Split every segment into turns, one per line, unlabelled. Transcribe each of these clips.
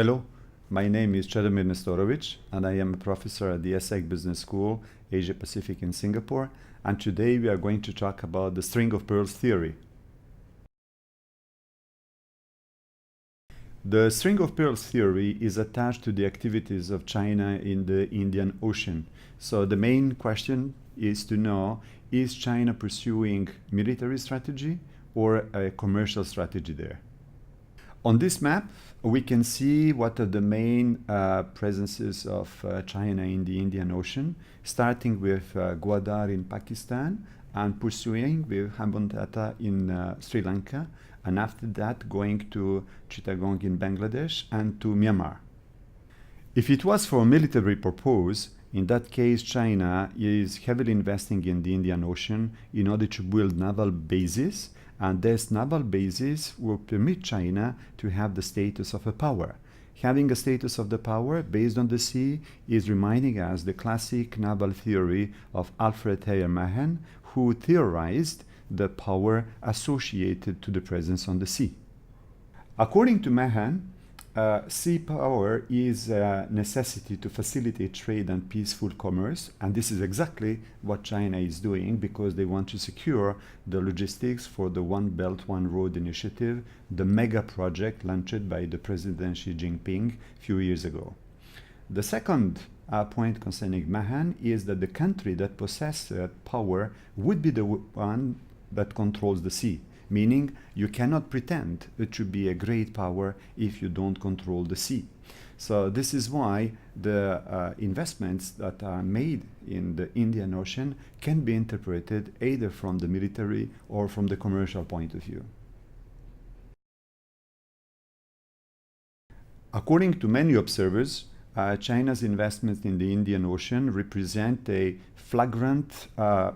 Hello, my name is Chedomir Nestorovic, and I am a professor at the ESSEC Business School, Asia Pacific in Singapore. And today we are going to talk about the string of pearls theory. The string of pearls theory is attached to the activities of China in the Indian Ocean. So the main question is to know, is China pursuing military strategy or a commercial strategy there? On this map, we can see what are the main presences of China in the Indian Ocean, starting with Gwadar in Pakistan and pursuing with Hambantota in Sri Lanka, and after that going to Chittagong in Bangladesh and to Myanmar. If it was for a military purpose, in that case China is heavily investing in the Indian Ocean in order to build naval bases, and this naval basis will permit China to have the status of a power. Having a status of the power based on the sea is reminding us the classic naval theory of Alfred Thayer Mahan, who theorized the power associated to the presence on the sea. According to Mahan, sea power is a necessity to facilitate trade and peaceful commerce, and this is exactly what China is doing because they want to secure the logistics for the One Belt, One Road initiative, the mega project launched by the President Xi Jinping a few years ago. The second point concerning Mahan is that the country that possesses power would be the one that controls the sea. Meaning you cannot pretend to be a great power if you don't control the sea. So this is why the investments that are made in the Indian Ocean can be interpreted either from the military or from the commercial point of view. According to many observers, China's investments in the Indian Ocean represent a flagrant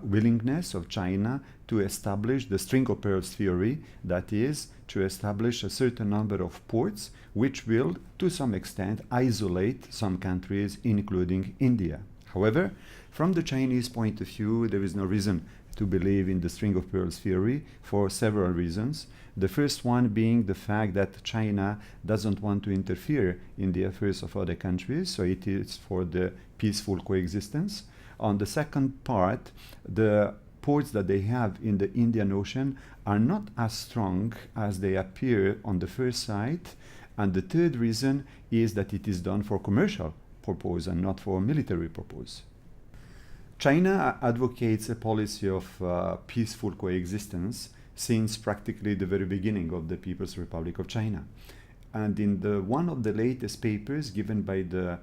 willingness of China to establish the string of pearls theory, that is, to establish a certain number of ports which will, to some extent, isolate some countries, including India. However, from the Chinese point of view, there is no reason to believe in the string of pearls theory for several reasons. The first one being the fact that China doesn't want to interfere in the affairs of other countries, so it is for the peaceful coexistence. On the second part, the ports that they have in the Indian Ocean are not as strong as they appear on the first sight. And the third reason is that it is done for commercial purpose and not for military purpose. China advocates a policy of peaceful coexistence since practically the very beginning of the People's Republic of China. And in one of the latest papers given by the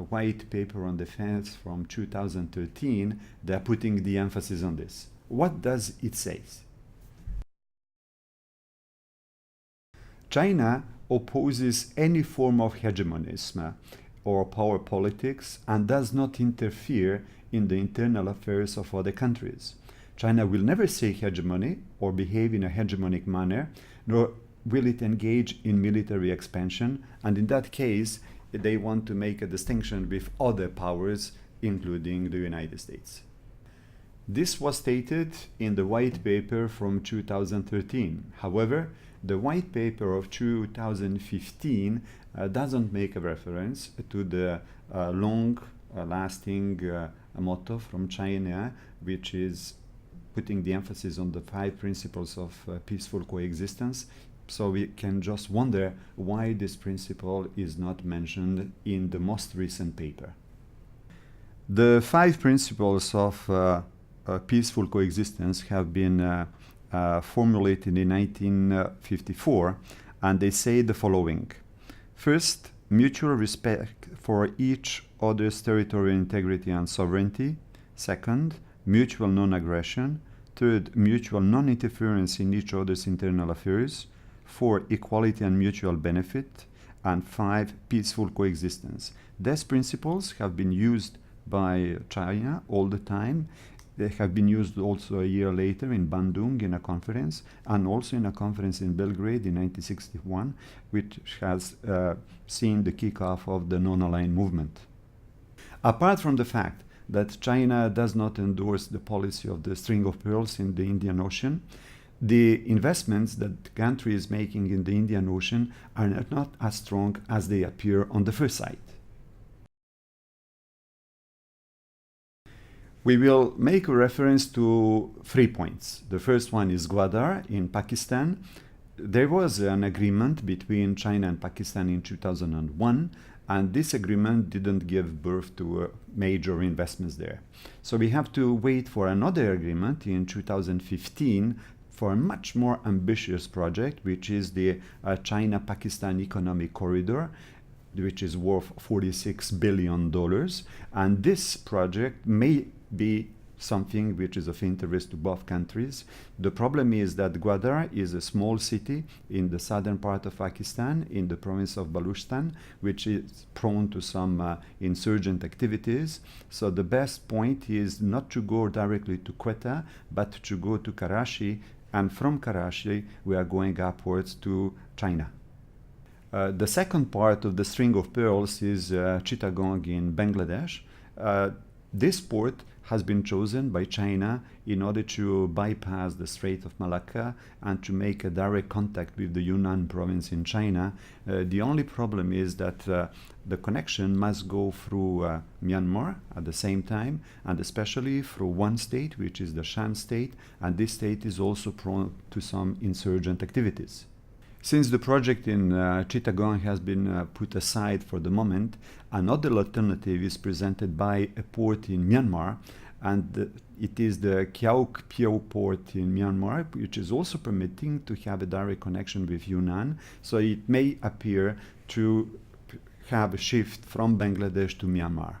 white paper on defense from 2013, they are putting the emphasis on this. What does it say? China opposes any form of hegemonism or power politics and does not interfere in the internal affairs of other countries. China will never seek hegemony or behave in a hegemonic manner, nor will it engage in military expansion, and in that case, they want to make a distinction with other powers, including the United States. This was stated in the white paper from 2013. However, the white paper of 2015 doesn't make a reference to the long-lasting motto from China, which is putting the emphasis on the 5 principles of peaceful coexistence. So we can just wonder why this principle is not mentioned in the most recent paper. The 5 principles of peaceful coexistence have been formulated in 1954, and they say the following. First, mutual respect for each other's territorial integrity and sovereignty. Second, mutual non-aggression. Third, mutual non-interference in each other's internal affairs. 4, equality and mutual benefit. And 5, peaceful coexistence. These principles have been used by China all the time. They have been used also a year later in Bandung in a conference, and also in a conference in Belgrade in 1961, which has seen the kickoff of the non-aligned movement. Apart from the fact that China does not endorse the policy of the string of pearls in the Indian Ocean, the investments that the country is making in the Indian Ocean are not as strong as they appear on the first sight. We will make a reference to 3 points. The first one is Gwadar in Pakistan. There was an agreement between China and Pakistan in 2001, and this agreement didn't give birth to major investments there. So we have to wait for another agreement in 2015 for a much more ambitious project, which is the China-Pakistan Economic Corridor, which is worth $46 billion. And this project may be something which is of interest to both countries. The problem is that Gwadar is a small city in the southern part of Pakistan, in the province of Baluchistan, which is prone to some insurgent activities. So the best point is not to go directly to Quetta, but to go to Karachi, and from Karachi we are going upwards to China. The second part of the string of pearls is Chittagong in Bangladesh. This port has been chosen by China in order to bypass the Strait of Malacca and to make a direct contact with the Yunnan province in China. The only problem is that the connection must go through Myanmar at the same time, and especially through one state, which is the Shan state, and this state is also prone to some insurgent activities. Since the project in Chittagong has been put aside for the moment, another alternative is presented by a port in Myanmar, and it is the Kyauk Phyo port in Myanmar, which is also permitting to have a direct connection with Yunnan. So it may appear to have a shift from Bangladesh to Myanmar.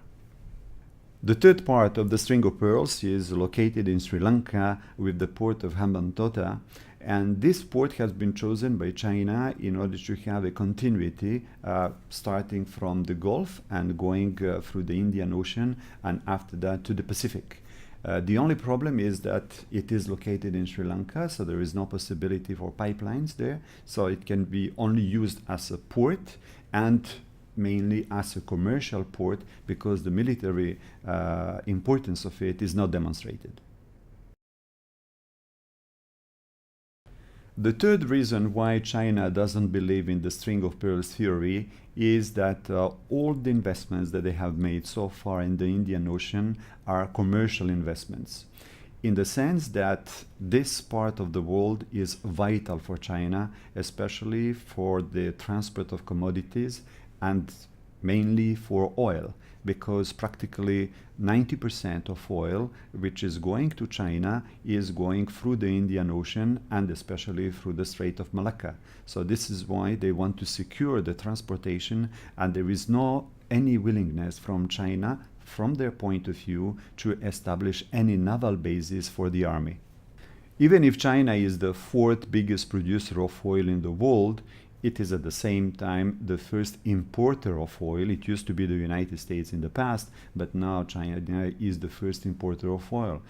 The third part of the string of pearls is located in Sri Lanka with the port of Hambantota. And this port has been chosen by China in order to have a continuity starting from the Gulf and going through the Indian Ocean and after that to the Pacific. The only problem is that it is located in Sri Lanka, so there is no possibility for pipelines there. So it can be only used as a port and mainly as a commercial port because the military importance of it is not demonstrated. The third reason why China doesn't believe in the string of pearls theory is that all the investments that they have made so far in the Indian Ocean are commercial investments, in the sense that this part of the world is vital for China, especially for the transport of commodities and mainly for oil, because practically 90% of oil which is going to China is going through the Indian Ocean and especially through the Strait of Malacca. So this is why they want to secure the transportation, and there is no any willingness from China, from their point of view, to establish any naval bases for the army. Even if China is the fourth biggest producer of oil in the world, it is at the same time the first importer of oil. It used to be the United States in the past, but now China is the first importer of oil.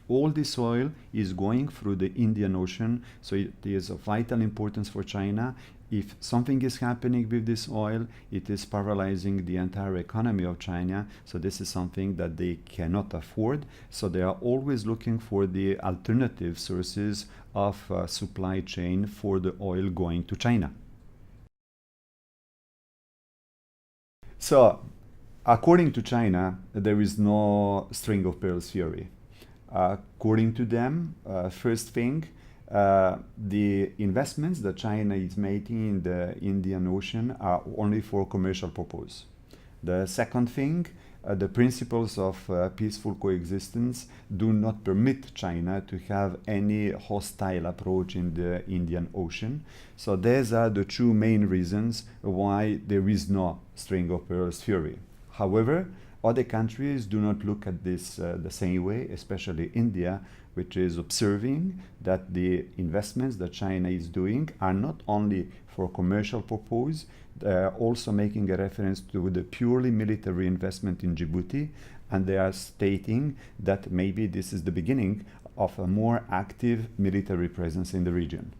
All this oil is going through the Indian Ocean, so it is of vital importance for China. If something is happening with this oil, it is paralyzing the entire economy of China. So this is something that they cannot afford. So they are always looking for the alternative sources of supply chain for the oil going to China. So, according to China, there is no string of pearls theory. According to them, first thing, the investments that China is making in the Indian Ocean are only for commercial purpose. The second thing, the principles of peaceful coexistence do not permit China to have any hostile approach in the Indian Ocean. So these are the two main reasons why there is no string of pearls theory. However, other countries do not look at this the same way, especially India, which is observing that the investments that China is doing are not only for commercial purpose, they are also making a reference to the purely military investment in Djibouti, and they are stating that maybe this is the beginning of a more active military presence in the region.